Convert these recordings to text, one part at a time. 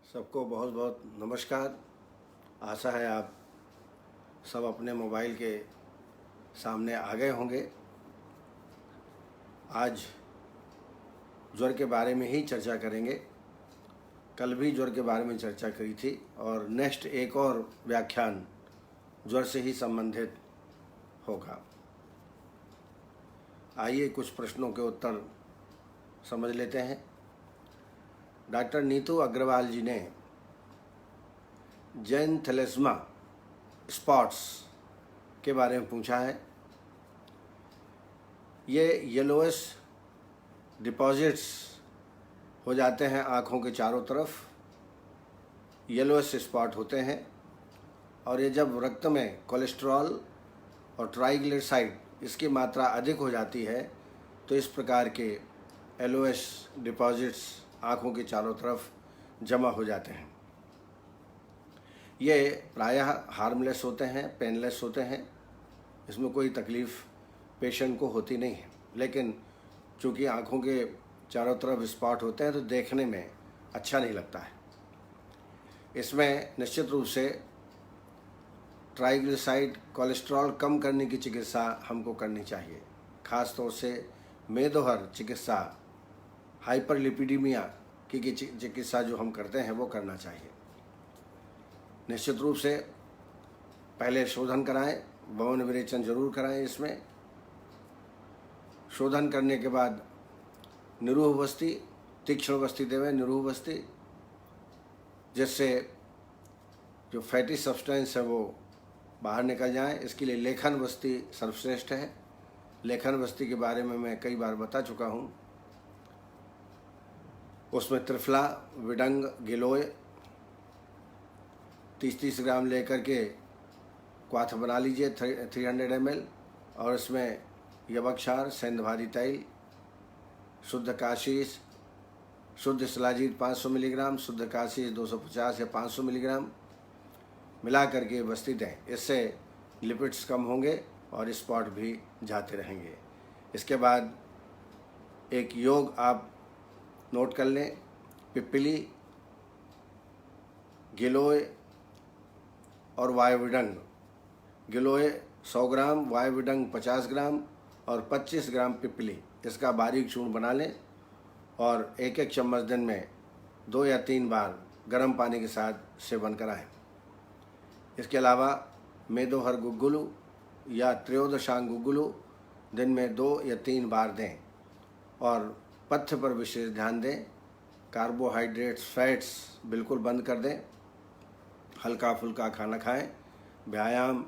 सबको बहुत बहुत नमस्कार। आशा है आप सब अपने मोबाइल के सामने आ गए होंगे। आज ज्वर के बारे में ही चर्चा करेंगे। कल भी ज्वर के बारे में चर्चा करी थी और नेक्स्ट एक और व्याख्यान ज्वर से ही संबंधित होगा। आइए कुछ प्रश्नों के उत्तर समझ लेते हैं। डॉक्टर नीतू अग्रवाल जी ने जैन थैलेस्मा स्पॉट्स के बारे में पूछा है। ये येलोइश डिपॉजिट्स हो जाते हैं आँखों के चारों तरफ, येलोइश स्पॉट होते हैं और ये जब रक्त में कोलेस्ट्रॉल और ट्राइग्लिसराइड इसकी मात्रा अधिक हो जाती है तो इस प्रकार के येलोइश डिपॉजिट्स आँखों के चारों तरफ जमा हो जाते हैं। ये प्रायः हार्मलेस होते हैं, पेनलेस होते हैं, इसमें कोई तकलीफ़ पेशेंट को होती नहीं है। लेकिन चूँकि आँखों के चारों तरफ स्पॉट होते हैं तो देखने में अच्छा नहीं लगता है। इसमें निश्चित रूप से ट्राइग्लिसराइड कोलेस्ट्रॉल कम करने की चिकित्सा हमको करनी चाहिए। ख़ास तौर से मेदोहर चिकित्सा, हाइपरलिपिडीमिया की चिकित्सा जो हम करते हैं वो करना चाहिए। निश्चित रूप से पहले शोधन कराएं, भवन विरेचन जरूर कराएं। इसमें शोधन करने के बाद निरूह बस्ती, तीक्ष्ण बस्ती देवें, निरूह बस्ती, जिससे जो फैटी सब्सटेंस है वो बाहर निकल जाए। इसके लिए लेखन बस्ती सर्वश्रेष्ठ है। लेखन बस्ती के बारे में मैं कई बार बता चुका हूँ। उसमें त्रिफला, विडंग, गिलोय 30-30 ग्राम लेकर के क्वाथ बना लीजिए 300 ml और इसमें यवक्षार, सेंधभारी तैल, शुद्ध काशीस, शुद्ध शिलाजीत 500 मिलीग्राम, शुद्ध काशीस 250 या 500 मिलीग्राम मिला करके बस्ती दें। इससे लिपिड्स कम होंगे और स्पॉट भी जाते रहेंगे। इसके बाद एक योग आप नोट कर लें। पिप्पली, गिलोय और वायुविडंग। गिलोय 100 ग्राम, वायुविडंग 50 ग्राम और 25 ग्राम पिप्पली, इसका बारीक चूर्ण बना लें और एक एक चम्मच दिन में 2 या 3 बार गर्म पानी के साथ सेवन कराएं। इसके अलावा मेदोहर गुग्गुलू या त्रयोदशांग गुग्गुलू दिन में 2 या 3 बार दें और पथ्य पर विशेष ध्यान दें। कार्बोहाइड्रेट्स, फैट्स बिल्कुल बंद कर दें। हल्का फुल्का खाना खाएं। व्यायाम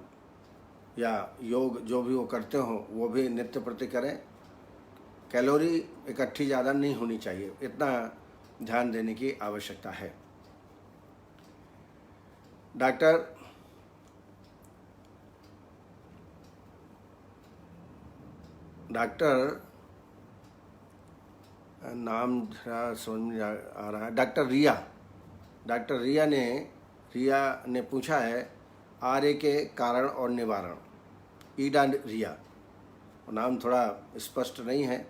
या योग जो भी वो करते हो वो भी नित्य प्रति करें। कैलोरी इकट्ठी ज़्यादा नहीं होनी चाहिए, इतना ध्यान देने की आवश्यकता है। डॉक्टर नाम थोड़ा समझ में आ रहा है, डॉक्टर रिया ने पूछा है आर्य के कारण और निवारण। ईडा रिया, नाम थोड़ा स्पष्ट नहीं है।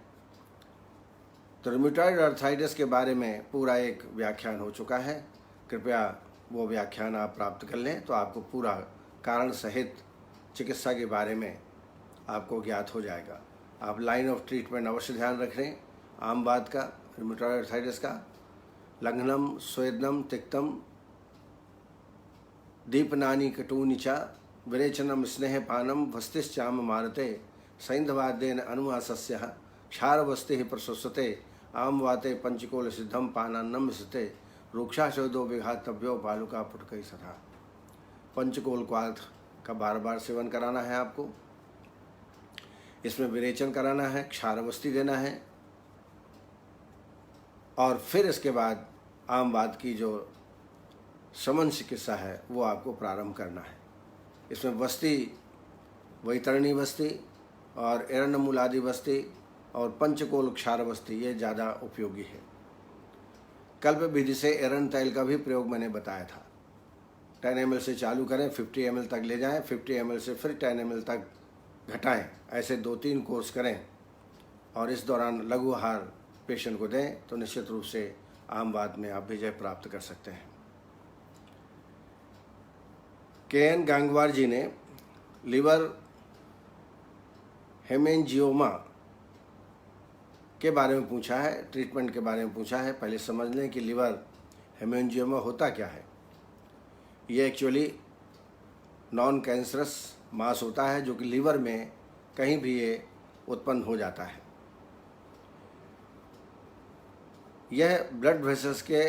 तो रूमेटॉइड आर्थराइटिस के बारे में पूरा एक व्याख्यान हो चुका है। कृपया वो व्याख्यान आप प्राप्त कर लें तो आपको पूरा कारण सहित चिकित्सा के बारे में आपको ज्ञात हो जाएगा। आप लाइन ऑफ ट्रीटमेंट अवश्य ध्यान रखें। आम बात का, रूमेटॉइड आर्थराइटिस का, लंघनम, स्वेदनम, तिक्तम, दीपनानी कटूनि च विरेचनम स्नेहपानम वस्तिश्चाम मारते सैन्धवाद्येन अनुमासस्य क्षारवस्ति प्रशस्यते आम वाते पंचकोल सिद्धम पानान्नम मिश्रते रुक्षाशोदो विघातव्यो बालुका पुटकई सथा। पंचकोल क्वाथ का बार बार सेवन कराना है आपको। इसमें विरेचन कराना है, क्षारवस्ति देना है और फिर इसके बाद आम बात की जो शमन चिकित्सा है वो आपको प्रारंभ करना है। इसमें बस्ती, वैतरणी बस्ती और एरंडमूलादि बस्ती और पंचकोल क्षार बस्ती ये ज़्यादा उपयोगी है। कल्प विधि से एरंड तैल का भी प्रयोग मैंने बताया था। 10 ml से चालू करें, 50 ml तक ले जाएं, 50 ml से फिर 10 ml तक घटाएं। ऐसे 2-3 कोर्स करें और इस दौरान लघु आहार पेशेंट को दें तो निश्चित रूप से आम बात में आप विजय प्राप्त कर सकते हैं। के.एन. गांगवार जी ने लिवर हेमेंजियोमा के बारे में पूछा है, ट्रीटमेंट के बारे में पूछा है। पहले समझ लें कि लिवर हेमेंजियोमा होता क्या है। ये एक्चुअली नॉन कैंसरस मास होता है जो कि लिवर में कहीं भी ये उत्पन्न हो जाता है। यह ब्लड वेसल्स के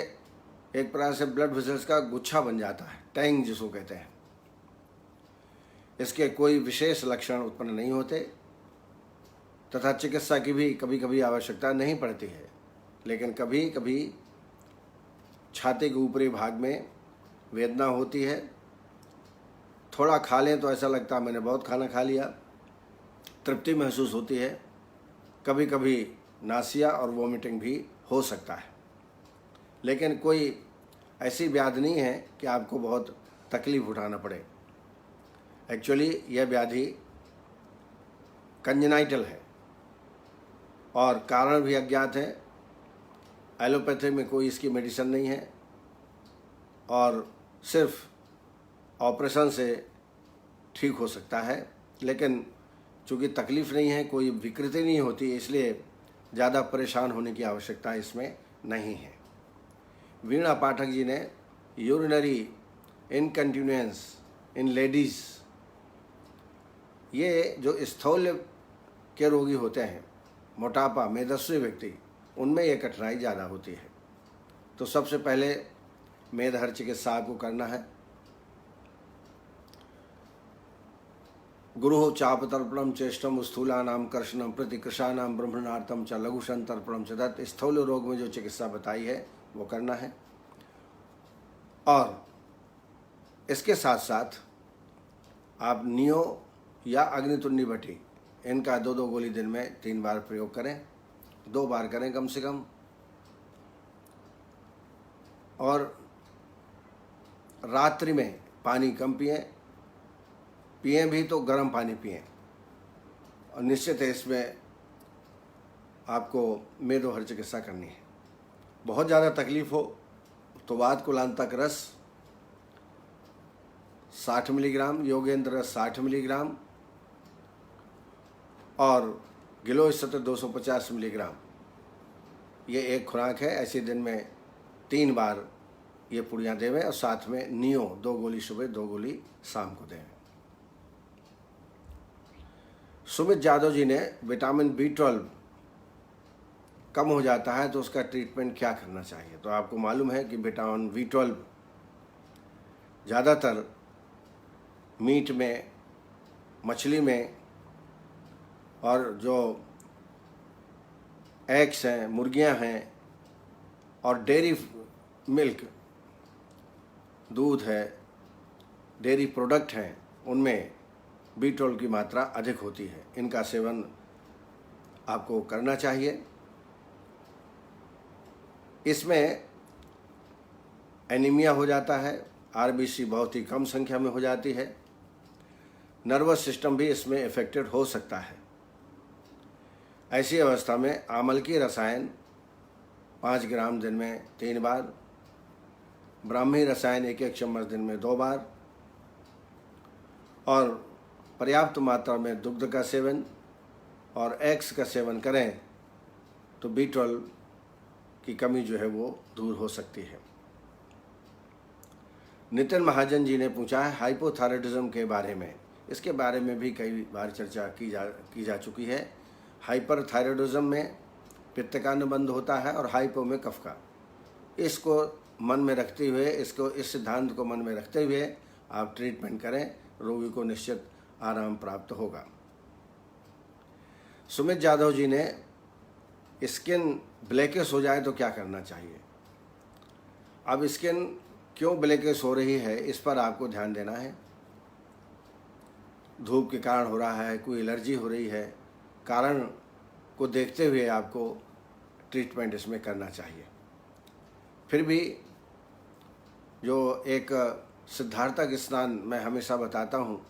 एक प्रकार से ब्लड वेसल्स का गुच्छा बन जाता है, टैंक जिसको कहते हैं। इसके कोई विशेष लक्षण उत्पन्न नहीं होते तथा चिकित्सा की भी कभी कभी आवश्यकता नहीं पड़ती है, लेकिन कभी कभी छाती के ऊपरी भाग में वेदना होती है। थोड़ा खा लें तो ऐसा लगता है मैंने बहुत खाना खा लिया, तृप्ति महसूस होती है। कभी कभी नासिया और वोमिटिंग भी हो सकता है, लेकिन कोई ऐसी व्याधि नहीं है कि आपको बहुत तकलीफ उठाना पड़े। एक्चुअली यह व्याधि कंजेनाइटल है और कारण भी अज्ञात है। एलोपैथी में कोई इसकी मेडिसिन नहीं है और सिर्फ ऑपरेशन से ठीक हो सकता है, लेकिन चूँकि तकलीफ़ नहीं है, कोई विकृति नहीं होती, इसलिए ज़्यादा परेशान होने की आवश्यकता इसमें नहीं है। वीणा पाठक जी ने यूरिनरी इनकंटिन्यूएंस इन लेडीज़, ये जो स्थौल्य के रोगी होते हैं, मोटापा, मेदस्वी व्यक्ति, उनमें ये कठिनाई ज़्यादा होती है। तो सबसे पहले मेदहर चिकित्सा आपको करना है। गुरुः चापतर्पणम चेष्टम स्थूलानाम कर्षणम प्रतिकृषानाम ब्रह्मणार्थम च लघुशंतर्पणम च दत्त। स्थूल रोग में जो चिकित्सा बताई है वो करना है। और इसके साथ साथ आप नियो या अग्नितुंडी भट्टी, इनका 2-2 गोली दिन में 3 बार प्रयोग करें, 2 बार करें कम से कम। और रात्रि में पानी कम पिएं भी तो गर्म पानी पिएं। और निश्चित है इसमें आपको मेदोहर चिकित्सा करनी है। बहुत ज़्यादा तकलीफ हो तो वात कुलांतक रस 60 मिलीग्राम, योगेंद्र रस 60 मिलीग्राम और गिलोय सत्र 250 मिलीग्राम, ये एक खुराक है। ऐसे दिन में 3 बार ये पुड़ियाँ देवें और साथ में नियो 2 गोली सुबह 2 गोली शाम को देवें। सुमित यादव जी ने विटामिन B12 कम हो जाता है तो उसका ट्रीटमेंट क्या करना चाहिए। तो आपको मालूम है कि विटामिन B12 ज़्यादातर मीट में, मछली में और जो एग्स हैं, मुर्गियां हैं और डेयरी मिल्क, दूध है, डेयरी प्रोडक्ट हैं, उनमें B12 की मात्रा अधिक होती है। इनका सेवन आपको करना चाहिए। इसमें एनीमिया हो जाता है, RBC बहुत ही कम संख्या में हो जाती है, नर्वस सिस्टम भी इसमें इफेक्टेड हो सकता है। ऐसी अवस्था में आमल की रसायन 5 ग्राम दिन में 3 बार, ब्राह्मी रसायन 1-1 चम्मच दिन में 2 बार और पर्याप्त मात्रा में दुग्ध का सेवन और एग्स का सेवन करें तो B12 की कमी जो है वो दूर हो सकती है। नितिन महाजन जी ने पूछा है हाइपोथायराइडिज्म के बारे में। इसके बारे में भी कई बार चर्चा की जा चुकी है। हाइपरथायराइडिज्म में पित्त का अनुबंध होता है और हाइपो में कफ का। इसको मन में रखते हुए, इस सिद्धांत को मन में रखते हुए आप ट्रीटमेंट करें, रोगी को निश्चित आराम प्राप्त होगा। सुमित यादव जी ने स्किन ब्लैकिश हो जाए तो क्या करना चाहिए। अब स्किन क्यों ब्लैकिश हो रही है इस पर आपको ध्यान देना है। धूप के कारण हो रहा है, कोई एलर्जी हो रही है, कारण को देखते हुए आपको ट्रीटमेंट इसमें करना चाहिए। फिर भी जो एक सिद्धार्थक स्नान मैं हमेशा बताता हूँ,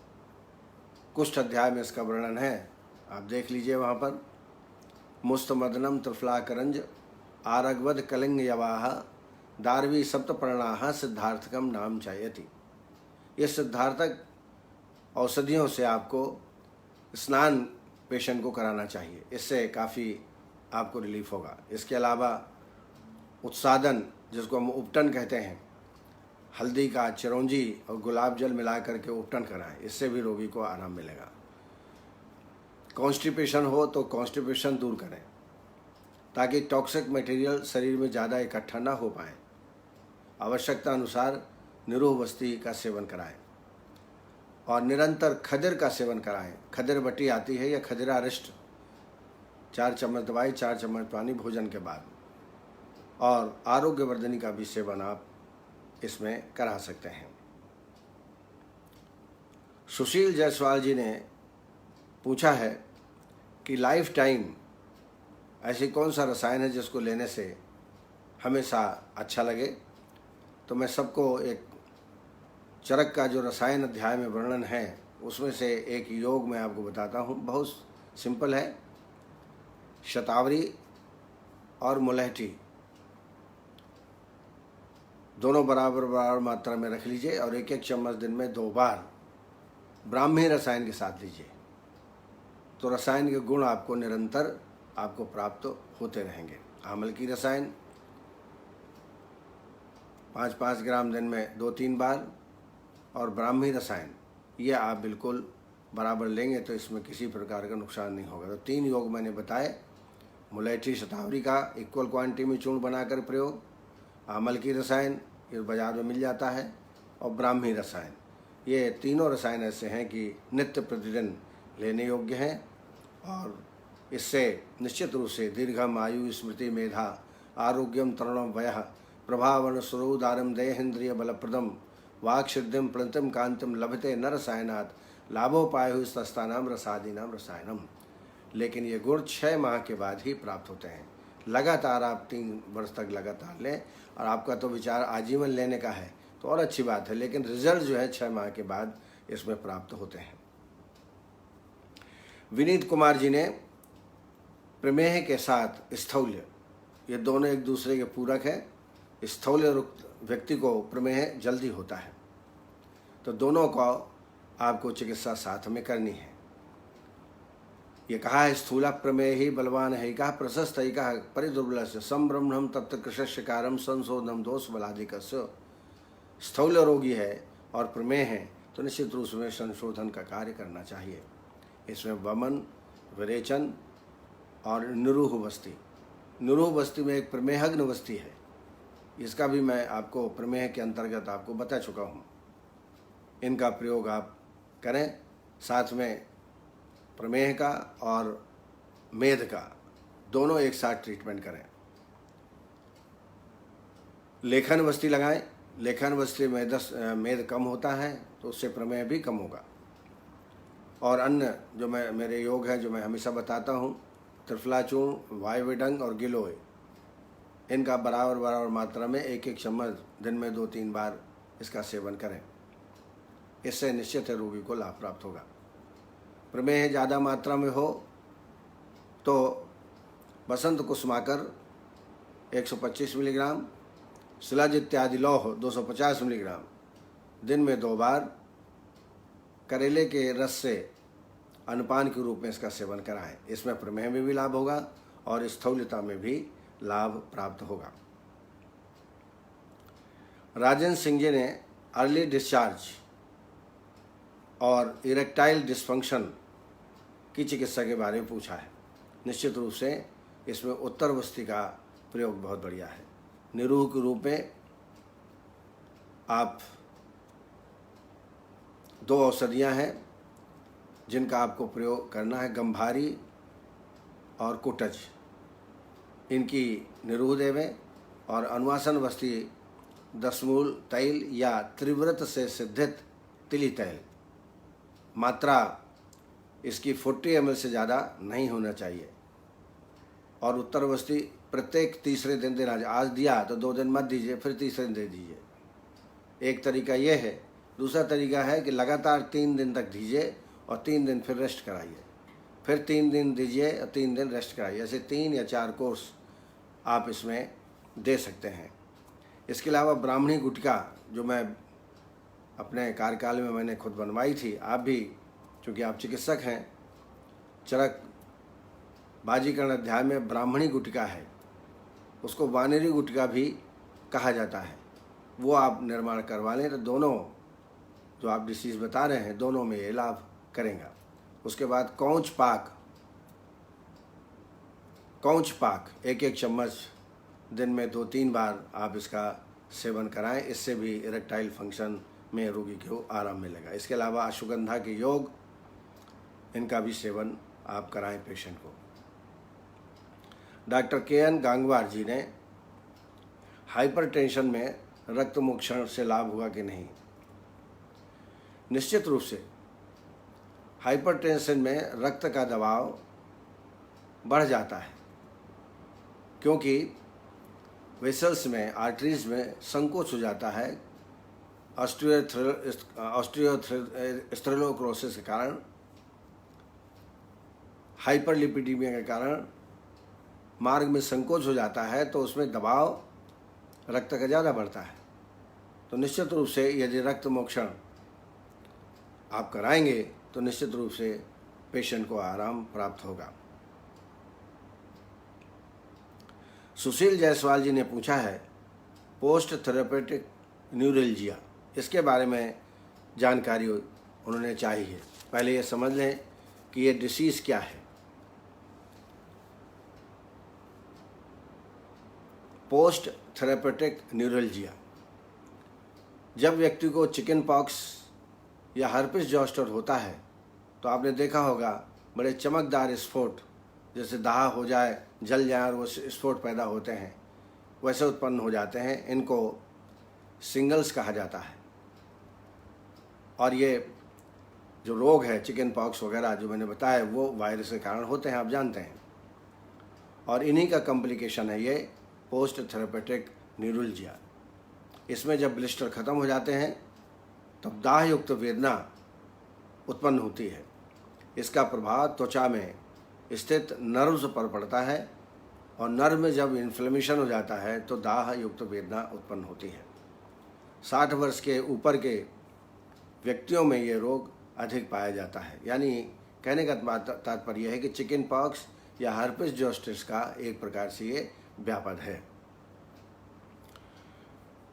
कुष्ठ अध्याय में इसका वर्णन है, आप देख लीजिए वहाँ पर। मुस्तमदनम त्रिफलाकरंज आरगवद कलिंग यवाह दारवी सप्तपर्णाः सिद्धार्थकम नाम चायति। ये सिद्धार्थक औषधियों से आपको स्नान पेशेंट को कराना चाहिए, इससे काफ़ी आपको रिलीफ होगा। इसके अलावा उत्सादन, जिसको हम उपटन कहते हैं, हल्दी का चिरौंजी और गुलाब जल मिला करके उपटन कराएं, इससे भी रोगी को आराम मिलेगा। कॉन्स्टिपेशन हो तो कॉन्स्टिपेशन दूर करें ताकि टॉक्सिक मटेरियल शरीर में ज़्यादा इकट्ठा ना हो पाए। आवश्यकता अनुसार निरोह वस्ती का सेवन कराएं और निरंतर खदिर का सेवन कराएं। खदिर बटी आती है या खदिरा रिष्ट, 4 चम्मच दवाई 4 चम्मच पानी भोजन के बाद, और आरोग्यवर्धनी का भी सेवन आप इसमें करा सकते हैं। सुशील जायसवाल जी ने पूछा है कि लाइफ टाइम ऐसी कौन सा रसायन है जिसको लेने से हमेशा अच्छा लगे। तो मैं सबको एक चरक का जो रसायन अध्याय में वर्णन है उसमें से एक योग मैं आपको बताता हूँ, बहुत सिंपल है। शतावरी और मुलहठी दोनों बराबर बराबर मात्रा में रख लीजिए और 1-1 चम्मच दिन में 2 बार ब्राह्मी रसायन के साथ लीजिए, तो रसायन के गुण आपको निरंतर आपको प्राप्त होते रहेंगे। आमल की रसायन 5-5 ग्राम दिन में 2-3 बार, और ब्राह्मी रसायन ये आप बिल्कुल बराबर लेंगे तो इसमें किसी प्रकार का नुकसान नहीं होगा। तो 3 योग मैंने बताए, मुलैठी शतावरी का इक्वल क्वांटिटी में चूर्ण बनाकर प्रयोग, आमल की रसायन ये बाज़ार में मिल जाता है, और ब्राह्मी रसायन, ये तीनों रसायन ऐसे हैं कि नित्य प्रतिदिन लेने योग्य हैं और इससे निश्चित रूप से दीर्घम आयु स्मृति मेधा आरोग्यम तरुणम वयः प्रभावन सुरोदारम देहेन्द्रिय बलप्रदम वाक्सिद्धिम प्रणतिम कांतिम लभते न रसायनात् लाभोपाय सस्तानाम रसादीनाम रसायनम। लेकिन ये गुण 6 माह के बाद ही प्राप्त होते हैं। लगातार आप 3 वर्ष तक लगातार लें, और आपका तो विचार आजीवन लेने का है तो और अच्छी बात है, लेकिन रिजल्ट जो है 6 माह के बाद इसमें प्राप्त होते हैं। विनीत कुमार जी ने प्रमेह के साथ स्थौल्य, ये दोनों एक दूसरे के पूरक है। स्थौल्य व्यक्ति को प्रमेह जल्दी होता है, तो दोनों को आपको चिकित्सा साथ में करनी है। ये कहा है स्थूला प्रमेय ही बलवान है, कहा प्रशस्त है, कहा परिदुर्बल से संब्रह्मणम तप्त कृष्ण कारम संशोधनम दोष बलाधिक। स्थौल्य रोगी है और प्रमेय है तो निश्चित रूप में संशोधन का कार्य करना चाहिए। इसमें वमन, विरेचन और निरूह वस्ती, निरूह वस्ती में एक प्रमेहग्न वस्ती है, इसका भी मैं आपको प्रमेह के अंतर्गत आपको बता चुका हूँ। इनका प्रयोग आप करें, साथ में प्रमेह का और मेद का दोनों एक साथ ट्रीटमेंट करें। लेखन वस्ती लगाएं, लेखन वस्ती में मेद कम होता है तो उससे प्रमेह भी कम होगा। और अन्य जो मेरे योग है जो मैं हमेशा बताता हूँ, त्रिफला चूर्ण, वायुविडंग और गिलोय, इनका बराबर बराबर मात्रा में 1-1 चम्मच दिन में 2-3 बार इसका सेवन करें, इससे निश्चित है रोगी को लाभ प्राप्त होगा। प्रमेह ज़्यादा मात्रा में हो तो बसंत कुसुमाकर 125 मिलीग्राम, शिलाज इत्यादि लौह 250 मिलीग्राम दिन में 2 बार करेले के रस से अनुपान के रूप में इसका सेवन कराएं। इसमें प्रमेह में भी लाभ होगा और स्थूलता में भी लाभ प्राप्त होगा। राजेंद्र सिंह जी ने अर्ली डिस्चार्ज और इरेक्टाइल डिस्फंक्शन की चिकित्सा के बारे में पूछा है। निश्चित रूप से इसमें उत्तर वस्ती का प्रयोग बहुत बढ़िया है। निरूह के रूप में आप 2 औषधियाँ हैं जिनका आपको प्रयोग करना है, गंभारी और कुटज, इनकी निरूह देवें, और अनुवासन वस्ती दशमूल तैल या त्रिव्रत से सिद्धित तिली तैल, मात्रा इसकी 40 ml से ज़्यादा नहीं होना चाहिए। और उत्तर वस्ती प्रत्येक तीसरे दिन देना, आज दिया तो 2 दिन मत दीजिए, फिर तीसरे दिन दे दीजिए। एक तरीका ये है। दूसरा तरीका है कि लगातार 3 दिन तक दीजिए और 3 दिन फिर रेस्ट कराइए, फिर 3 दिन दीजिए और 3 दिन रेस्ट कराइए। ऐसे 3 या 4 कोर्स आप इसमें दे सकते हैं। इसके अलावा ब्राह्मणी गुटका जो मैं अपने कार्यकाल में मैंने खुद बनवाई थी। आप भी, क्योंकि आप चिकित्सक हैं, चरक बाजीकरण अध्याय में ब्राह्मणी गुटिका है, उसको वानरी गुटिका भी कहा जाता है, वो आप निर्माण करवा लें तो दोनों जो आप डिसीज़ बता रहे हैं दोनों में ये लाभ करेगा। उसके बाद कौच पाक 1-1 चम्मच दिन में 2-3 बार आप इसका सेवन कराएं, इससे भी इरेक्टाइल फंक्शन में रोगी को आराम मिलेगा। इसके अलावा अश्वगंधा के योग, इनका भी सेवन आप कराएं पेशेंट को। डॉक्टर KN गांगवार जी ने हाइपरटेंशन में रक्त मोक्षण से लाभ हुआ कि नहीं। निश्चित रूप से हाइपरटेंशन में रक्त का दबाव बढ़ जाता है, क्योंकि वेसल्स में, आर्टरीज में संकोच हो जाता है ऑस्टियोथेरोस्क्लेरोसिस के कारण, हाइपरलिपिडीमिया के कारण मार्ग में संकोच हो जाता है, तो उसमें दबाव रक्त का ज़्यादा बढ़ता है। तो निश्चित रूप से यदि रक्त मोक्षण आप कराएंगे तो निश्चित रूप से पेशेंट को आराम प्राप्त होगा। सुशील जायसवाल जी ने पूछा है पोस्ट थेरेपेटिक न्यूरल्जिया, इसके बारे में जानकारी उन्होंने चाहिए। पहले ये समझ लें कि ये डिसीज़ क्या है। पोस्ट थेरेपेटिक न्यूरल्जिया, जब व्यक्ति को चिकन पॉक्स या हर्पिस जोस्टर होता है तो आपने देखा होगा बड़े चमकदार स्फोट, जैसे दाह हो जाए, जल जाए और वो स्फोट पैदा होते हैं, वैसे उत्पन्न हो जाते हैं। इनको सिंगल्स कहा जाता है। और ये जो रोग है चिकन पॉक्स वगैरह जो मैंने बताया वो वायरस के कारण होते हैं, आप जानते हैं। और इन्हीं का कॉम्प्लिकेशन है ये पोस्ट थेरेपेटिक न्यूरल्जिया। इसमें जब ब्लिस्टर ख़त्म हो जाते हैं तब दाह युक्त वेदना उत्पन्न होती है। इसका प्रभाव त्वचा में स्थित नर्व्स पर पड़ता है और नर्व में जब इन्फ्लेमेशन हो जाता है तो दाह युक्त वेदना उत्पन्न होती है। 60 वर्ष के ऊपर के व्यक्तियों में ये रोग अधिक पाया जाता है। यानी कहने का तात्पर्य है कि चिकन पॉक्स या हर्पिस जोस्टर का एक प्रकार से ये व्यापक है।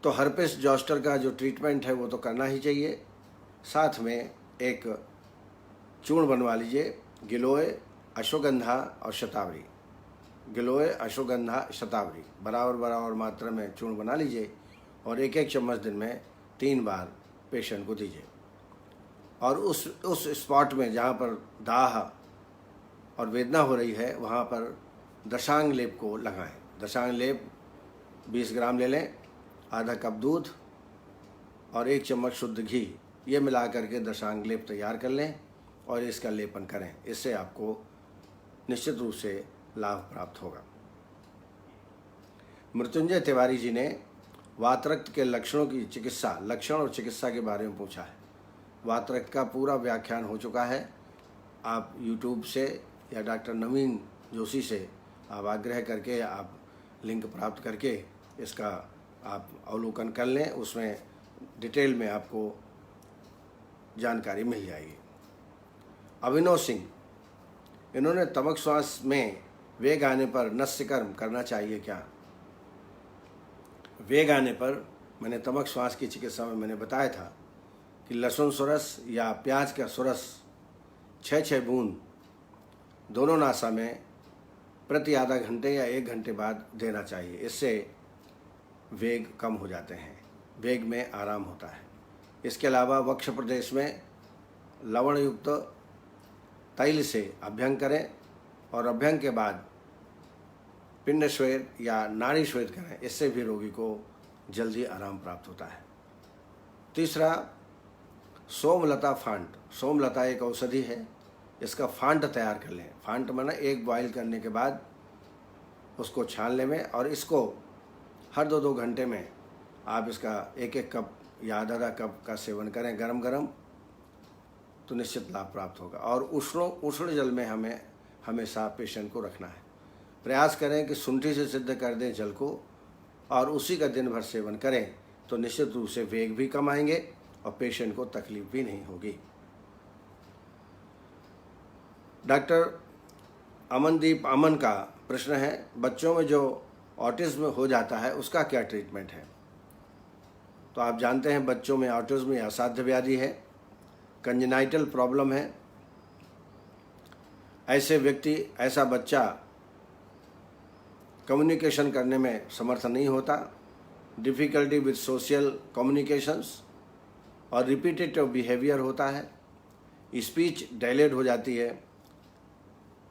तो हर्पिस जोस्टर का जो ट्रीटमेंट है वो तो करना ही चाहिए। साथ में एक चूर्ण बनवा लीजिए, गिलोय, अश्वगंधा और शतावरी। गिलोय, अश्वगंधा, शतावरी बराबर मात्रा में चूर्ण बना लीजिए और 1-1 चम्मच दिन में 3 बार पेशेंट को दीजिए। और उस स्पॉट में जहाँ पर दाह और वेदना हो रही है वहाँ पर दशांग लेप को लगाएं। दशांग लेप 20 ग्राम ले लें, आधा कप दूध और 1 चम्मच शुद्ध घी, ये मिला करके दशांग लेप तैयार कर लें और इसका लेपन करें। इससे आपको निश्चित रूप से लाभ प्राप्त होगा। मृत्युंजय तिवारी जी ने वातरक्त के लक्षण और चिकित्सा के बारे में पूछा है। वातरक्त का पूरा व्याख्यान हो चुका है। आप YouTube से या डॉक्टर नवीन जोशी से आप आग्रह करके आप लिंक प्राप्त करके इसका आप अवलोकन कर लें, उसमें डिटेल में आपको जानकारी मिल जाएगी। अभिनव सिंह, इन्होंने तमक श्वास में वेग आने पर नस्यकर्म करना चाहिए क्या? वेग आने पर मैंने तमक श्वास की चिकित्सा में मैंने बताया था कि लहसुन सुरस या प्याज का सुरस 6-6 बूंद दोनों नासा में प्रति आधा घंटे या 1 घंटे बाद देना चाहिए। इससे वेग कम हो जाते हैं, वेग में आराम होता है। इसके अलावा वक्ष प्रदेश में लवण युक्त तैल से अभ्यंग करें और अभ्यंग के बाद पिंड श्वेत या नाड़ी श्वेत करें, इससे भी रोगी को जल्दी आराम प्राप्त होता है। तीसरा, सोमलता फांट। सोमलता एक औषधि है, इसका फांट तैयार कर लें। फांट माना एक बॉयल करने के बाद उसको छानने में, और इसको हर 2-2 घंटे में आप इसका 1-1 कप या आधा कप का सेवन करें गरम गरम, तो निश्चित लाभ प्राप्त होगा। और उष्ण जल में हमें हमेशा पेशेंट को रखना है। प्रयास करें कि शुंठी से सिद्ध कर दें जल को और उसी का दिन भर सेवन करें, तो निश्चित रूप से वेग भी कम आएंगे और पेशेंट को तकलीफ भी नहीं होगी। डॉक्टर अमनदीप अमन का प्रश्न है, बच्चों में जो ऑटिज्म हो जाता है उसका क्या ट्रीटमेंट है? तो आप जानते हैं बच्चों में ऑटिज्म या असाध्य व्याधि है, कंजेनाइटल प्रॉब्लम है। ऐसा बच्चा कम्युनिकेशन करने में समर्थ नहीं होता, डिफ़िकल्टी विद सोशल कम्युनिकेशंस और रिपीटेटिव बिहेवियर होता है, स्पीच डायलेट हो जाती है,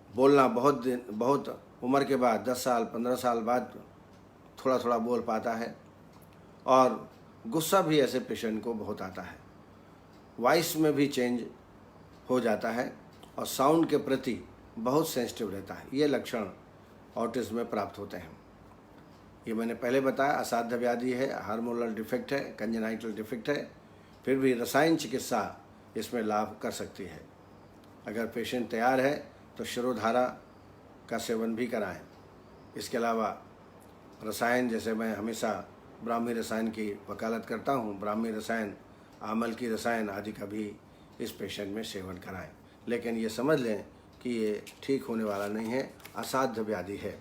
बोलना बहुत उम्र के बाद 10 साल 15 साल बाद थोड़ा थोड़ा बोल पाता है, और गुस्सा भी ऐसे पेशेंट को बहुत आता है, वॉइस में भी चेंज हो जाता है और साउंड के प्रति बहुत सेंसिटिव रहता है। ये लक्षण ऑटिज्म में प्राप्त होते हैं। ये मैंने पहले बताया, असाध्य व्याधि है, हार्मोनल डिफेक्ट है, कंजेनाइटल डिफेक्ट है, फिर भी रसायन चिकित्सा इसमें लाभ कर सकती है। अगर पेशेंट तैयार है तो शिरोधारा का सेवन भी कराएं। इसके अलावा रसायन, जैसे मैं हमेशा ब्राह्मी रसायन की वकालत करता हूँ, ब्राह्मी रसायन, आमल की रसायन आदि का भी इस पेशेंट में सेवन कराएं। लेकिन ये समझ लें कि ये ठीक होने वाला नहीं है, असाध्य व्याधि है।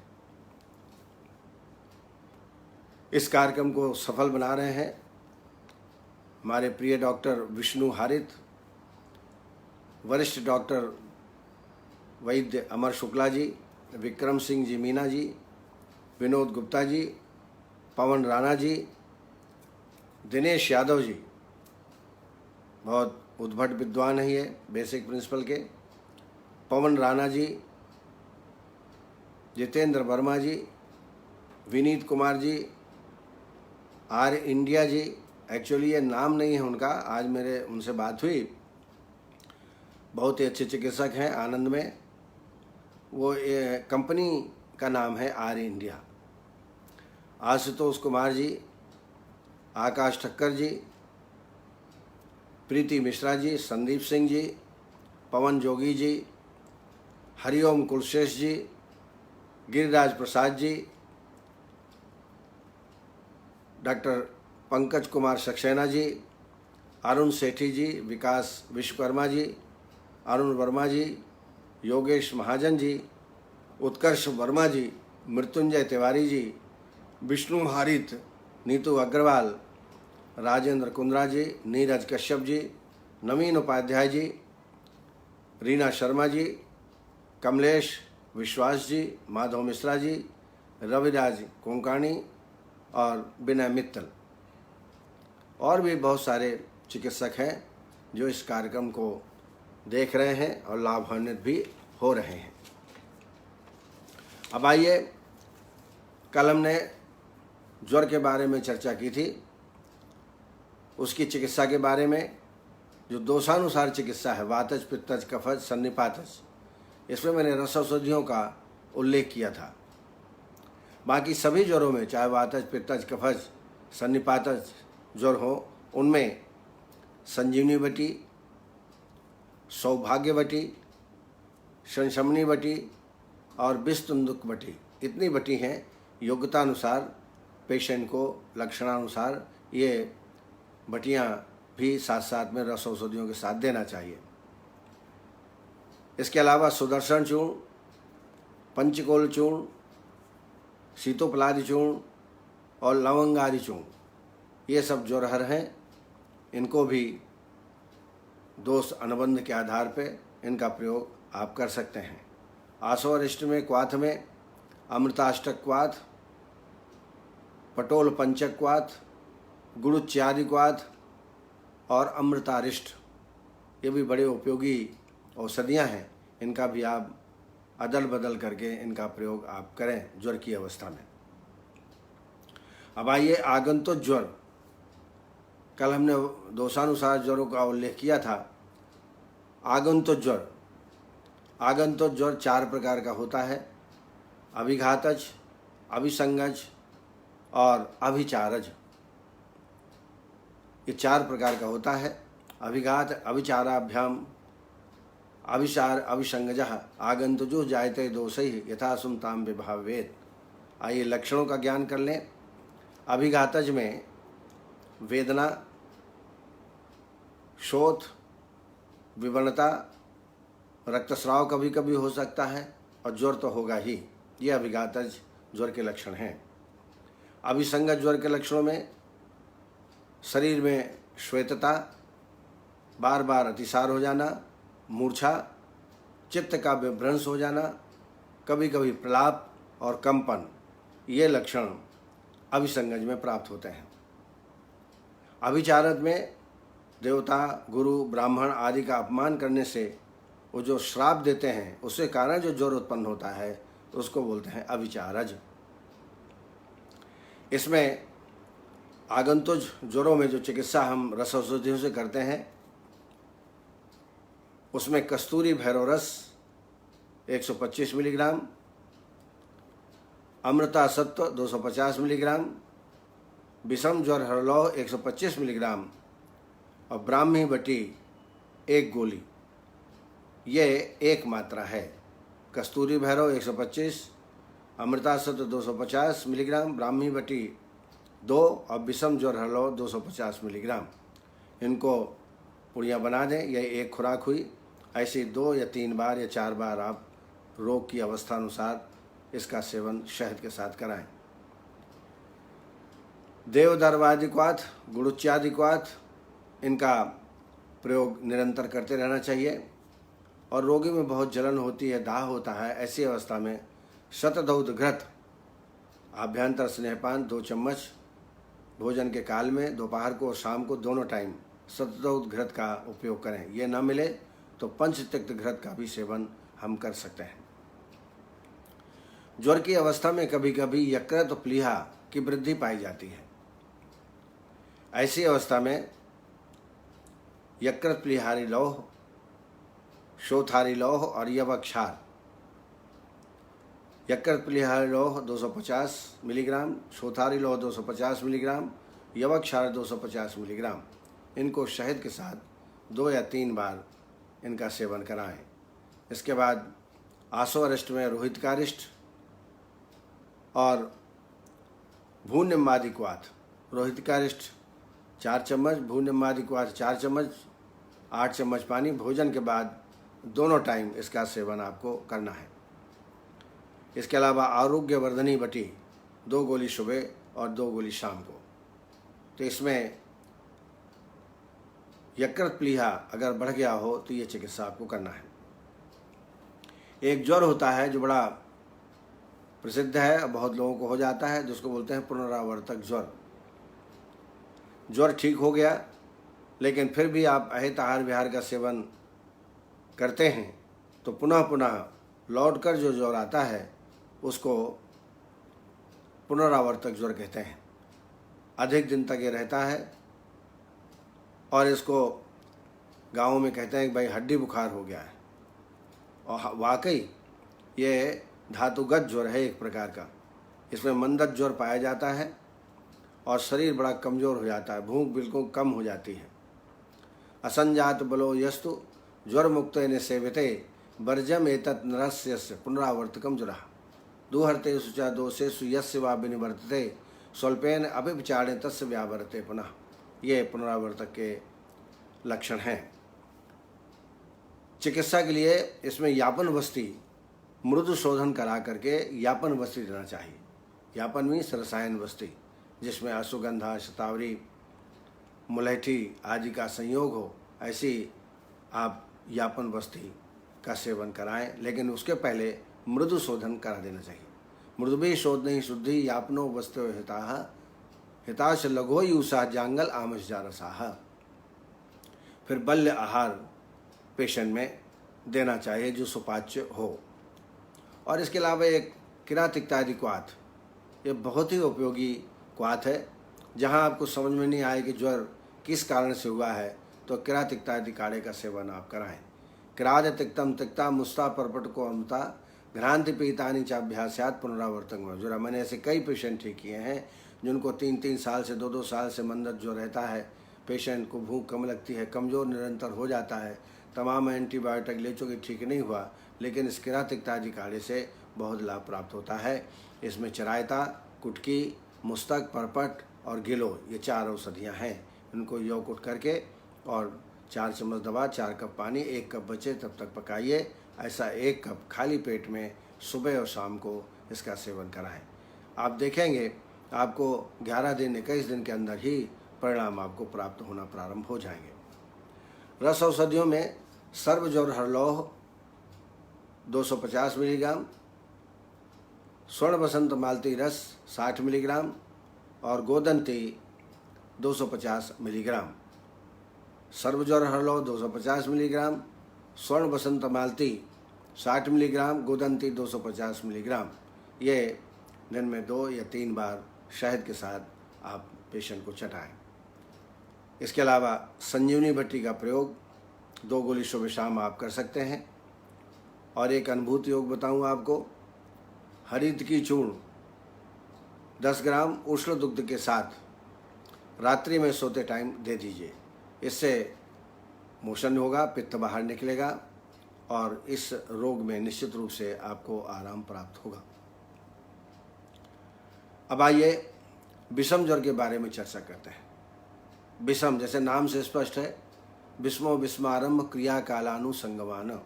इस कार्यक्रम को सफल बना रहे हैं हमारे प्रिय डॉक्टर विष्णु हारित, वरिष्ठ डॉक्टर वैद्य अमर शुक्ला जी, विक्रम सिंह जी मीना जी, विनोद गुप्ता जी, पवन राणा जी, दिनेश यादव जी, बहुत उद्भट विद्वान है ये, बेसिक प्रिंसिपल के, पवन राणा जी, जितेंद्र वर्मा जी, विनीत कुमार जी, आर इंडिया जी। एक्चुअली ये नाम नहीं है उनका, आज मेरे उनसे बात हुई, बहुत ही अच्छे चिकित्सक हैं आनंद में, वो कंपनी का नाम है आर इंडिया। आशुतोष कुमार जी, आकाश ठक्कर जी, प्रीति मिश्रा जी, संदीप सिंह जी, पवन जोगी जी, हरिओम कुलशेष जी, गिरिराज प्रसाद जी, डॉक्टर पंकज कुमार सक्सेना जी, अरुण सेठी जी, विकास विश्वकर्मा जी, अरुण वर्मा जी, योगेश महाजन जी, उत्कर्ष वर्मा जी, मृत्युंजय तिवारी जी, विष्णु हारित, नीतू अग्रवाल, राजेंद्र कुंद्रा जी, नीरज कश्यप जी, नवीन उपाध्याय जी, रीना शर्मा जी, कमलेश विश्वास जी, माधव मिश्रा जी, रविराज कोंकाणी और विनय मित्तल, और भी बहुत सारे चिकित्सक हैं जो इस कार्यक्रम को देख रहे हैं और लाभान्वित भी हो रहे हैं। अब आइए, कल हमने ज्वर के बारे में चर्चा की थी, उसकी चिकित्सा के बारे में, जो दोषानुसार चिकित्सा है, वातज, पित्तज, कफज, सन्निपातज, इसमें मैंने रस औषधियों का उल्लेख किया था। बाकी सभी ज्वरों में, चाहे वातज, पित्तज, कफज, सन्निपातज ज्वर हो, उनमें संजीवनी बटी, सौभाग्यवटी, संशमनी बटी और विस्तुंदुक बटी, इतनी बटी हैं। योग्यतानुसार पेशेंट को लक्षणानुसार ये बटियां भी साथ साथ में रस औषधियों के साथ देना चाहिए। इसके अलावा सुदर्शन चूर्ण, पंचकोल चूर्ण, सीतोपलादि चूर्ण और लवंगादि चूर्ण, ये सब ज्वरहर हैं। इनको भी दोष अनुबंध के आधार पे इनका प्रयोग आप कर सकते हैं। आसोअरिष्ट में क्वाथ में अमृताष्टक क्वाथ, पटोल पंचक क्वाथ, गुरुच्यादि क्वाथ और अमृतारिष्ट, ये भी बड़े उपयोगी औषधियाँ हैं। इनका भी आप अदल बदल करके इनका प्रयोग आप करें ज्वर की अवस्था में। अब आइए आगंतुक ज्वर। कल हमने दोषानुसार ज्वरों का उल्लेख किया था। आगंतुक ज्वर 4 प्रकार का होता है, अभिघातज, अभिसंगज और अभिचारज। ये 4 प्रकार का होता है। अभिघात अभिचाराभ्याम अभिचार अभिसंगजः आगंतुजो जायते दोषैः यथा सुमताम विभावेत। आइए लक्षणों का ज्ञान कर लें। अभिघातज में वेदना, शोथ, विवरणता, रक्तस्राव कभी कभी हो सकता है और ज्वर तो होगा ही। ये अभिघातज ज्वर के लक्षण हैं। अभिसंगत ज्वर के लक्षणों में शरीर में श्वेतता, बार बार अतिसार हो जाना, मूर्छा, चित्त का विभ्रंश हो जाना, कभी कभी प्रलाप और कंपन, ये लक्षण अभिसंगज में प्राप्त होते हैं। अभिचारज में देवता, गुरु, ब्राह्मण आदि का अपमान करने से वो जो श्राप देते हैं उसके कारण जो ज्वर उत्पन्न होता है उसको बोलते हैं अभिचारज। इसमें आगंतुज ज्वरों में जो चिकित्सा हम रस औषधियों से करते हैं उसमें कस्तूरी भैरव रस 125 मिलीग्राम, अमृता सत्व 250 मिलीग्राम, विषम ज्वर हरलौह 125 मिलीग्राम और ब्राह्मी बटी 1 गोली, ये एक मात्रा है। कस्तूरी भैरव 125, अमृता सत्व 250 मिलीग्राम, ब्राह्मी बटी 2 और विषम ज्वर हरलौह 250 मिलीग्राम। इनको पुड़ियाँ बना दें। यह एक खुराक हुई। ऐसे 2 या 3 बार या 4 बार आप रोग की अवस्था अनुसार इसका सेवन शहद के साथ कराएं। देवदर्वादिक्वाथ, गुड़ुच्यादिक्वाथ, इनका प्रयोग निरंतर करते रहना चाहिए। और रोगी में बहुत जलन होती है, दाह होता है, ऐसी अवस्था में शतदौत घृत आभ्यंतर स्नेहपान 2 चम्मच भोजन के काल में, दोपहर को और शाम को दोनों टाइम शतदौत घृत का उपयोग करें। ये न मिले तो पंचतिक्त घृत का भी सेवन हम कर सकते हैं। ज्वर की अवस्था में कभी कभी यकृत और प्लीहा की वृद्धि पाई जाती है। ऐसी अवस्था में यकृत प्लीहारी लौह, शोथारी लौह और यवक क्षार, यकृत प्लीहारी लौह 250 मिलीग्राम, शोथारी लौह 250 मिलीग्राम, यवक क्षार 250 मिलीग्राम, इनको शहद के साथ 2 या 3 बार इनका सेवन कराएं। इसके बाद आसो अरिष्ट में रोहितकारिष्ट और भूनिम्बादिक्वाथ, रोहितकारिष्ट 4 चम्मच, भूनिम्बादिक्वाथ 4 चम्मच, 8 चम्मच पानी, भोजन के बाद दोनों टाइम इसका सेवन आपको करना है। इसके अलावा आरोग्यवर्धनी बटी 2 गोली सुबह और 2 गोली शाम को। तो इसमें यकृत प्लीहा अगर बढ़ गया हो तो ये चिकित्सा आपको करना है। एक ज्वर होता है जो बड़ा प्रसिद्ध है, बहुत लोगों को हो जाता है, जिसको बोलते हैं पुनरावर्तक ज्वर। ज्वर ठीक हो गया लेकिन फिर भी आप अहित आहार विहार का सेवन करते हैं तो पुनः पुनः लौटकर जो ज्वर आता है उसको पुनरावर्तक ज्वर कहते हैं। अधिक दिन तक ये रहता है और इसको गाँव में कहते हैं कि भाई हड्डी बुखार हो गया है। और वाकई ये धातुगत ज्वर है एक प्रकार का। इसमें मंदत ज्वर पाया जाता है और शरीर बड़ा कमज़ोर हो जाता है, भूख बिल्कुल कम हो जाती है। असंजात बलो यस्तु ज्वर मुक्त सेवते वर्जम एतत् नरस्य पुनरावर्तकम ज्वरः दुहर्ते शुचा दोषेषु यस्य वा विनिवर्तते स्वल्पेन अभिविचारे तस्य व्यावर्ते पुनः। ये पुनरावर्तक के लक्षण हैं। चिकित्सा के लिए इसमें यापन वस्ती मृदु शोधन करा करके यापन वस्ती देना चाहिए। यापन मीन्स रसायन वस्ती, जिसमें अश्वगंधा, शतावरी, मुलैठी आदि का संयोग हो, ऐसी आप यापन वस्ती का सेवन कराएं। लेकिन उसके पहले मृदु शोधन करा देना चाहिए। मृदुभी शोधन शुद्धि यापनो वस्तु हिताः हिताश लघो यूषा जांगल आमश जारसाह। फिर बल्य आहार पेशेंट में देना चाहिए जो सुपाच्य हो। और इसके अलावा एक किरातिक्तादि क्वाथ, ये बहुत ही उपयोगी क्वाथ है। जहाँ आपको समझ में नहीं आए कि ज्वर किस कारण से हुआ है तो किरातिक्तादि काढ़े का सेवन आप कराएं। किराद तिक्तम तिक्ता मुस्ता परपट को अमता घ्रांति पीतानी चाभ्यास्यात पुनरावर्तक में ज्वर। मैंने ऐसे कई पेशेंट ठीक किए हैं जिनको 3-3 साल से 2-2 साल से मंदत ज्वर रहता है। पेशेंट को भूख कम लगती है, कमज़ोर निरंतर हो जाता है, तमाम एंटीबायोटिक ले चुके ठीक नहीं हुआ, लेकिन इस किरातिक्तादि काढ़े से बहुत लाभ प्राप्त होता है। इसमें चरायता, कुटकी, मुस्तक, परपट और गिलो, ये 4 औषधियाँ हैं। इनको योग उठ करके और 4 चम्मच दवा, 4 कप पानी, 1 कप बचे तब तक पकाइए। ऐसा 1 कप खाली पेट में सुबह और शाम को इसका सेवन कराएं। आप देखेंगे आपको 11 दिन 21 दिन के अंदर ही परिणाम आपको प्राप्त होना प्रारंभ हो जाएंगे। रस औषधियों में सर्वज्वर हरलौह 250 मिलीग्राम, स्वर्ण बसंत मालती रस 60 मिलीग्राम और गोदंती 250 मिलीग्राम। सर्वज्वर हरलौह 250 मिलीग्राम, स्वर्ण बसंत मालती 60 मिलीग्राम, गोदंती 250 मिलीग्राम। ये दिन में 2 या 3 बार शहद के साथ आप पेशेंट को चटाएं। इसके अलावा संजीवनी बट्टी का प्रयोग 2 गोली सुबह शाम आप कर सकते हैं। और एक अनुभूति योग बताऊं आपको, हरित की चूर्ण 10 ग्राम उष्ण दुग्ध के साथ रात्रि में सोते टाइम दे दीजिए। इससे मोशन होगा, पित्त बाहर निकलेगा और इस रोग में निश्चित रूप से आपको आराम प्राप्त होगा। अब आइए विषम ज्वर के बारे में चर्चा करते हैं। विषम जैसे नाम से स्पष्ट है, विषमो विषमारंभ क्रिया कालानुसंगमान।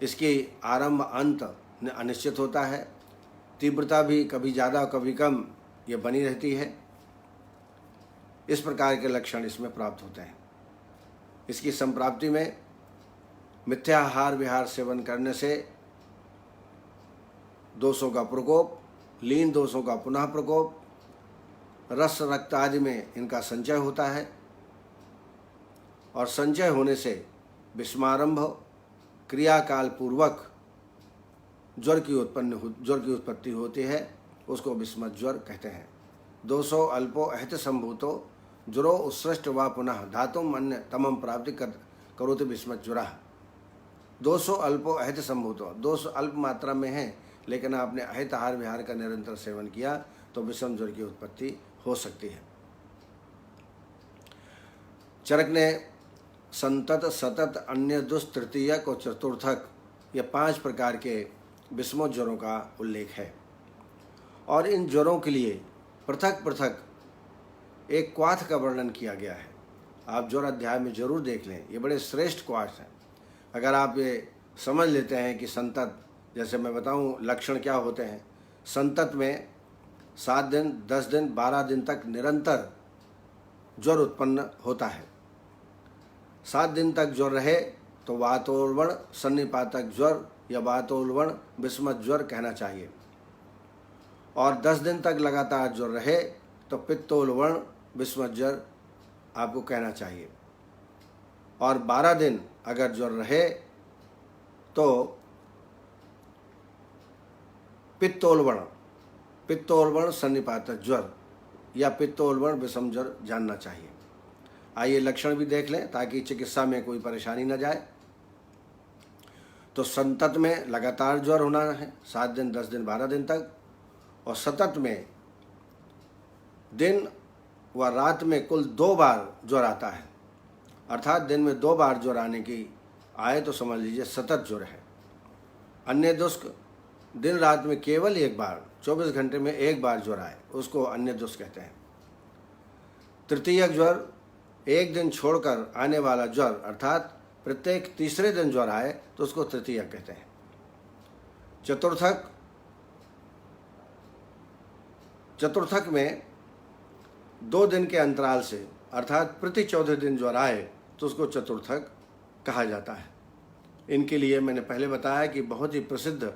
इसकी आरंभ अंत अनिश्चित होता है, तीव्रता भी कभी ज़्यादा कभी कम ये बनी रहती है। इस प्रकार के लक्षण इसमें प्राप्त होते हैं। इसकी संप्राप्ति में मिथ्याहार विहार सेवन करने से दोषों का प्रकोप, लीन दोषों का पुनः प्रकोप, रस रक्त आदि में इनका संचय होता है और संचय होने से विषमारंभ क्रियाकाल पूर्वक ज्वर की उत्पत्ति होती है। उसको विषमज्वर ज्वर कहते हैं। 200 अल्पो अहित संभूतो ज्वरो उत्सृष्ट व पुनः धातुम अन्य तमम प्राप्ति करोति विषमज्वरः। 200 अल्पो अहित संभूतो, 200 अल्प मात्रा में है लेकिन आपने अहित आहार विहार का निरंतर सेवन किया तो विषम ज्वर की उत्पत्ति हो सकती है। चरक ने संतत, सतत, अन्य दुष्ट, तृतीयक और चतुर्थक ये 5 प्रकार के विषमो ज्वरों का उल्लेख है और इन ज्वरों के लिए पृथक पृथक एक क्वाथ का वर्णन किया गया है। आप ज्वर अध्याय में जरूर देख लें, ये बड़े श्रेष्ठ क्वाथ हैं। अगर आप ये समझ लेते हैं कि संतत, जैसे मैं बताऊं लक्षण क्या होते हैं। संतत में 7 दिन, 10 दिन, 12 दिन तक निरंतर ज्वर उत्पन्न होता है। 7 दिन तक ज्वर रहे तो वातोल्बण सन्निपातक ज्वर या वातोल्बण विषमज्वर ज्वर कहना चाहिए और 10 दिन तक लगातार ज्वर रहे तो पित्तोल्बण विषमज्वर ज्वर आपको कहना चाहिए और 12 दिन अगर ज्वर रहे तो पित्तोल्बण सन्निपातक ज्वर या पित्तोल्बण विषम ज्वर जानना चाहिए। आइए लक्षण भी देख लें ताकि चिकित्सा में कोई परेशानी न जाए। तो संतत में लगातार ज्वर होना है 7 दिन, 10 दिन, 12 दिन तक, और सतत में दिन व रात में कुल 2 बार ज्वर आता है, अर्थात दिन में 2 बार ज्वर आए तो समझ लीजिए सतत ज्वर है। अन्य दुष्क दिन रात में केवल 1 बार 24 घंटे में 1 बार ज्वर आए उसको अन्य दुष्क कहते हैं। तृतीयक ज्वर 1 दिन छोड़कर आने वाला ज्वर, अर्थात प्रत्येक तीसरे दिन ज्वर आए तो उसको तृतीयक कहते हैं। चतुर्थक में 2 दिन के अंतराल से, अर्थात प्रति 14 दिन ज्वर आए तो उसको चतुर्थक कहा जाता है। इनके लिए मैंने पहले बताया कि बहुत ही प्रसिद्ध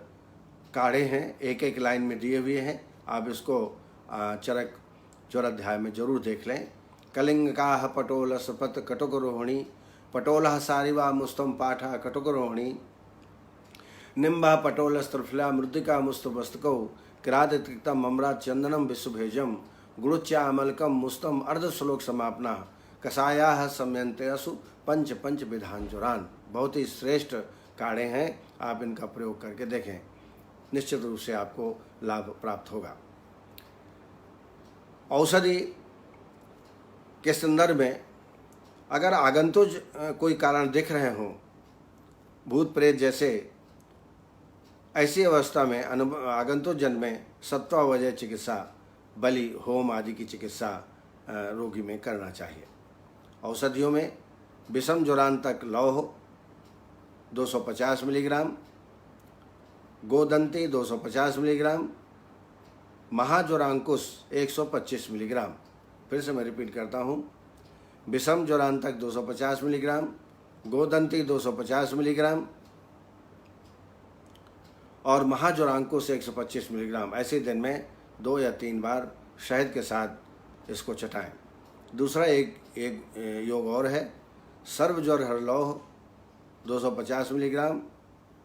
काढ़े हैं, एक लाइन में दिए हुए हैं। आप इसको चरक ज्वर अध्याय में जरूर देख लें। कलिंगाह पटोल सपत कटुकरोहिणी, पटोलः सारिवा मुस्तम पाठा कटुकरोहिणी, निम्बा पटोल स्त्रिफला मृदिका मुस्तमस्तकौ, किरातिक्तम अमृत चंदनम विश्वभेजम, गुरुच्यामलकम मुस्तम अर्धश्लोक समापना, कषाया सम्यंतयसु पंच पंच विधान जुरान। बहुत ही श्रेष्ठ काढ़े हैं, आप इनका प्रयोग करके देखें, निश्चित रूप से आपको लाभ प्राप्त होगा। औषधि के संदर्भ में अगर आगंतुक कोई कारण दिख रहे हों, भूत प्रेत जैसे, ऐसी अवस्था में आगंतुक जन में सत्वा वजह चिकित्सा, बलि होम आदि की चिकित्सा रोगी में करना चाहिए। औषधियों में विषम ज्वरांतक लौह 250 मिलीग्राम, गोदंती 250 मिलीग्राम, महाज्वरांकुश 125 मिलीग्राम। फिर से मैं रिपीट करता हूँ, विषम ज्वरांतक 250 मिलीग्राम, गोदंती 250 मिलीग्राम और महाज्वरांकुश 125 मिलीग्राम। ऐसे दिन में 2 या 3 बार शहद के साथ इसको चटाएं। दूसरा एक योग और है, सर्वज्वर हरलौह 250 मिलीग्राम,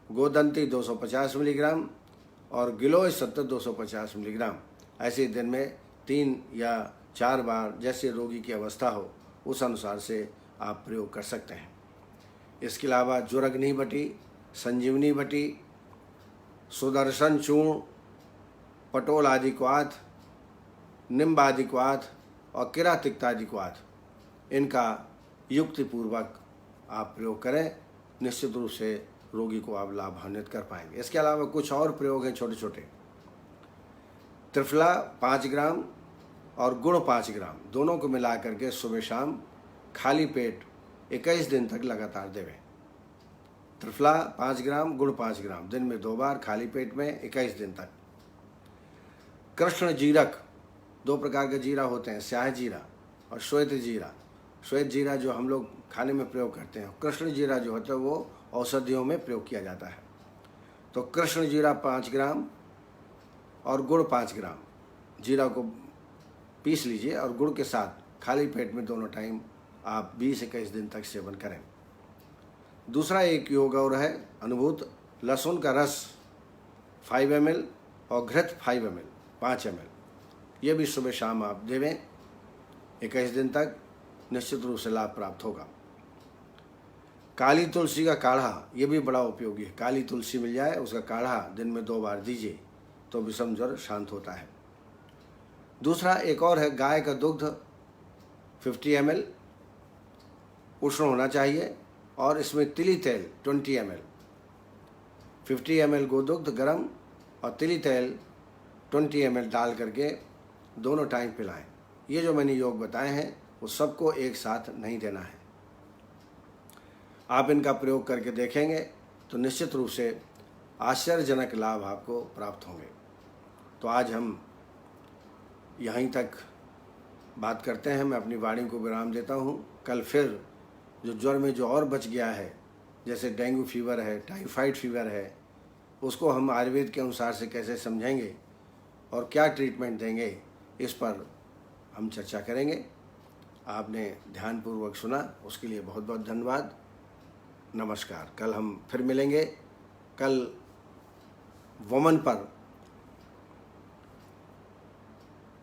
गोदंती 250 मिलीग्राम और गिलोय सत्तर 250 मिलीग्राम। ऐसे दिन में 3 या 4 बार जैसे रोगी की अवस्था हो उस अनुसार से आप प्रयोग कर सकते हैं। इसके अलावा ज्वरग्नि बटी, संजीवनी बटी, सुदर्शन चूर्ण, पटोल आदि क्वाथ, निम्ब आदि क्वाथ और किरातिक्ता आदि क्वाथ, इनका युक्तिपूर्वक आप प्रयोग करें। निश्चित रूप से रोगी को आप लाभान्वित कर पाएंगे। इसके अलावा कुछ और प्रयोग हैं छोटे छोटे। त्रिफला 5 ग्राम और गुड़ 5 ग्राम दोनों को मिला करके सुबह शाम खाली पेट 21 दिन तक लगातार देवें। त्रिफला 5 ग्राम, गुड़ 5 ग्राम, दिन में 2 बार खाली पेट में 21 दिन तक। कृष्ण जीरक, 2 प्रकार के जीरा होते हैं, स्याह जीरा और श्वेत जीरा। श्वेत जीरा जो हम लोग खाने में प्रयोग करते हैं, कृष्ण जीरा जो होता है वो औषधियों में प्रयोग किया जाता है। तो कृष्ण जीरा 5 ग्राम और गुड़ 5 ग्राम, जीरा को पीस लीजिए और गुड़ के साथ खाली पेट में दोनों टाइम आप 20-21 दिन तक सेवन करें। दूसरा एक योग और है, अनुभूत लहसुन का रस 5 ml और घृत 5 ml 5 ml, ये भी सुबह शाम आप देवें 21 दिन तक, निश्चित रूप से लाभ प्राप्त होगा। काली तुलसी का काढ़ा, ये भी बड़ा उपयोगी है। काली तुलसी मिल जाए, उसका काढ़ा दिन में 2 बार दीजिए तो विषम ज्वर शांत होता है। दूसरा एक और है, गाय का दुग्ध 50 ml उष्ण होना चाहिए और इसमें तिली तेल 20 ml, 50 ml गोदुग्ध गरम और तिली तेल 20 ml डाल करके दोनों टाइम पिलाएं। ये जो मैंने योग बताए हैं वो सबको एक साथ नहीं देना है। आप इनका प्रयोग करके देखेंगे तो निश्चित रूप से आश्चर्यजनक लाभ आपको प्राप्त होंगे। तो आज हम यहीं तक बात करते हैं, मैं अपनी वाणी को विराम देता हूँ। कल फिर जो ज्वर में जो और बच गया है, जैसे डेंगू फीवर है, टाइफाइड फीवर है, उसको हम आयुर्वेद के अनुसार से कैसे समझेंगे और क्या ट्रीटमेंट देंगे, इस पर हम चर्चा करेंगे। आपने ध्यानपूर्वक सुना, उसके लिए बहुत बहुत धन्यवाद। नमस्कार। कल हम फिर मिलेंगे। कल वमन पर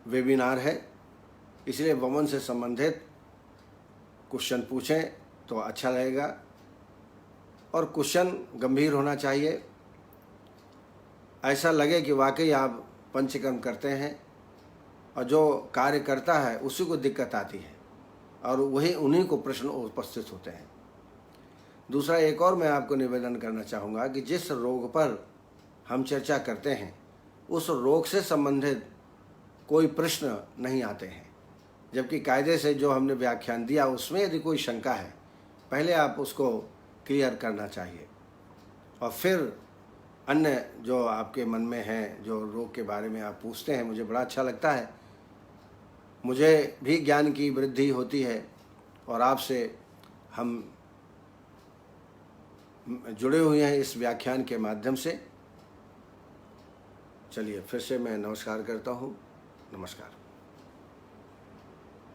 वेबिनार है, इसलिए वमन से संबंधित क्वेश्चन पूछें तो अच्छा लगेगा और क्वेश्चन गंभीर होना चाहिए। ऐसा लगे कि वाकई आप पंचकर्म करते हैं और जो कार्य करता है उसी को दिक्कत आती है और वही उन्हीं को प्रश्न उपस्थित होते हैं। दूसरा एक और मैं आपको निवेदन करना चाहूँगा कि जिस रोग पर हम चर्चा करते हैं उस रोग से संबंधित कोई प्रश्न नहीं आते हैं, जबकि कायदे से जो हमने व्याख्यान दिया उसमें यदि कोई शंका है पहले आप उसको क्लियर करना चाहिए और फिर अन्य जो आपके मन में है, जो रोग के बारे में आप पूछते हैं, मुझे बड़ा अच्छा लगता है। मुझे भी ज्ञान की वृद्धि होती है और आपसे हम जुड़े हुए हैं इस व्याख्यान के माध्यम से। चलिए फिर से मैं नमस्कार करता हूँ। नमस्कार।